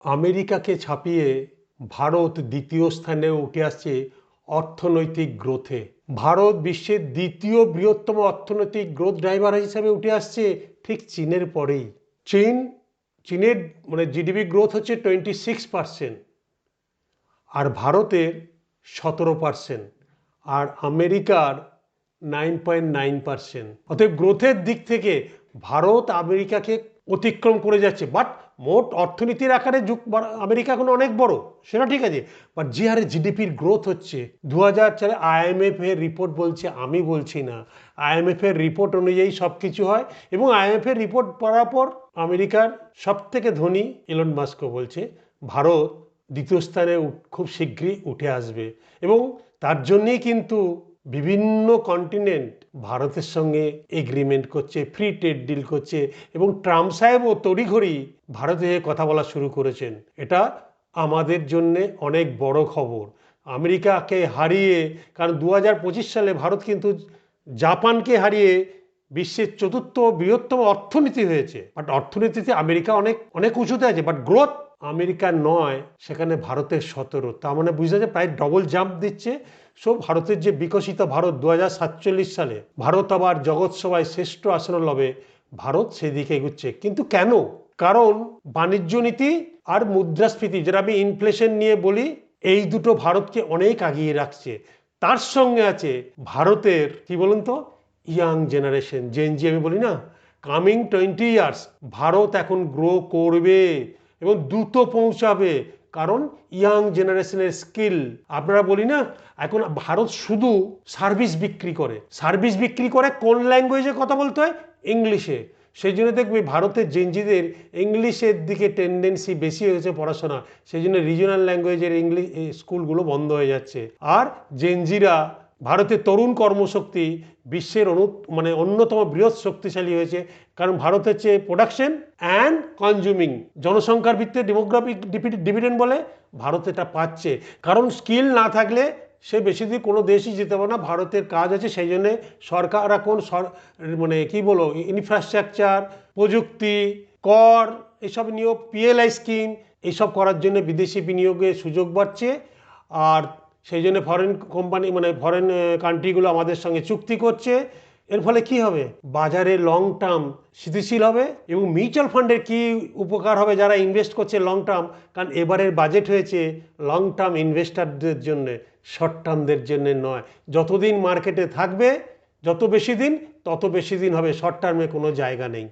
আমেরিকাকে ছাপিয়ে ভারত দ্বিতীয় স্থানে উঠে আসছে অর্থনৈতিক গ্রোথে। ভারত বিশ্বের দ্বিতীয় বৃহত্তম অর্থনৈতিক গ্রোথ ড্রাইভার হিসেবে উঠে আসছে ঠিক চীনের পরেই। চীনের জিডিপি গ্রোথ হচ্ছে 26%, আর ভারতের 17%, আর আমেরিকার 9.9%। অতএব গ্রোথের দিক থেকে ভারত আমেরিকাকে অতিক্রম করে যাচ্ছে। বাট মোট অর্থনীতির আকারে আমেরিকা এখন অনেক বড়, সেটা ঠিক আছে। বাট যে হারে জিডিপির গ্রোথ হচ্ছে 2004 IMF এর রিপোর্ট বলছে, আমি বলছি না, IMF এর রিপোর্ট অনুযায়ী সব কিছু হয়। এবং IMF এর রিপোর্ট পড়ার পর আমেরিকার সব থেকে ধনী ইলন মাস্কও বলছে ভারত দ্বিতীয় স্থানে খুব শীঘ্রই উঠে আসবে। এবং তার জন্যেই কিন্তু বিভিন্ন কন্টিনেন্ট ভারতের সঙ্গে এগ্রিমেন্ট করছে, ফ্রি ট্রেড ডিল করছে, এবং ট্রাম্প সাহেবও তড়িঘড়ি ভারতে কথা বলা শুরু করেছেন। এটা আমাদের জন্যে অনেক বড় খবর। আমেরিকাকে হারিয়ে, কারণ 2025 সালে ভারত কিন্তু জাপানকে হারিয়ে বিশ্বের চতুর্থ বৃহত্তম অর্থনীতি হয়েছে। বাট অর্থনীতিতে আমেরিকা অনেক অনেক উঁচুতে আছে, বাট গ্রোথ আমেরিকার নয়, সেখানে ভারতের 17। তার মানে বুঝা যায় প্রায় ডবল জাম্প দিচ্ছে। সো ভারতের যে বিকশিত ভারত 2047 সালে ভারত আবার জগৎ সভায় শ্রেষ্ঠ আসন লবে, ভারত সেদিকে এগুচ্ছে। কিন্তু কেন? কারণ বাণিজ্য নীতি আর মুদ্রাস্ফীতি, যেটা আমি ইনফ্লেশন নিয়ে বলি, এই দুটো ভারতকে অনেক আগিয়ে রাখছে। তার সঙ্গে আছে ভারতের কি বলুন তো, ইয়াং জেনারেশন, জেনজি আমি বলি না, কামিং 20 ইয়ার্স ভারত এখন গ্রো করবে এবং দ্রুত পৌঁছাবে। কারণ ইয়াং জেনারেশনের স্কিল, আপনারা বলি না, এখন ভারত শুধু সার্ভিস বিক্রি করে। সার্ভিস বিক্রি করে কোন ল্যাঙ্গুয়েজে কথা বলতে হয়? ইংলিশে। সেই জন্য দেখবে ভারতের জেনজিদের ইংলিশের দিকে টেন্ডেন্সি বেশি হয়েছে পড়াশোনা। সেই জন্য রিজনাল ল্যাঙ্গুয়েজের ইংলিশ স্কুলগুলো বন্ধ হয়ে যাচ্ছে। আর জেনজিরা, ভারতের তরুণ কর্মশক্তি বিশ্বের অন্যতম বৃহৎ শক্তিশালী হয়েছে। কারণ ভারত হচ্ছে প্রোডাকশন অ্যান্ড কনজিউমিং, জনসংখ্যার ভিত্তিতে ডেমোগ্রাফিক ডিভিডেন্ড বলে, ভারত এটা পাচ্ছে। কারণ স্কিল না থাকলে সে বেশি দিন কোনো দেশই যেতে পারে না। ভারতের কাজ আছে, সেই জন্যে সরকার এখন কি বলো, ইনফ্রাস্ট্রাকচার, প্রযুক্তি, কর, এসব নিয়োগ, PLI স্কিম, এইসব করার জন্য বিদেশি বিনিয়োগের সুযোগ বাড়ছে। আর সেই জন্য ফরেন কোম্পানি ফরেন কান্ট্রিগুলো আমাদের সঙ্গে চুক্তি করছে। এর ফলে কি হবে? বাজারে লং টার্ম স্থিতিশীল হবে। এবং মিউচুয়াল ফান্ডের কি উপকার হবে যারা ইনভেস্ট করছে লং টার্ম? কারণ এবারের বাজেট হয়েছে লং টার্ম ইনভেস্টারদের জন্য, শর্ট টার্মদের জন্য নয়। যতদিন মার্কেটে থাকবে, যত বেশি দিন, তত বেশি দিন হবে, শর্ট টার্মে কোনো জায়গা নেই।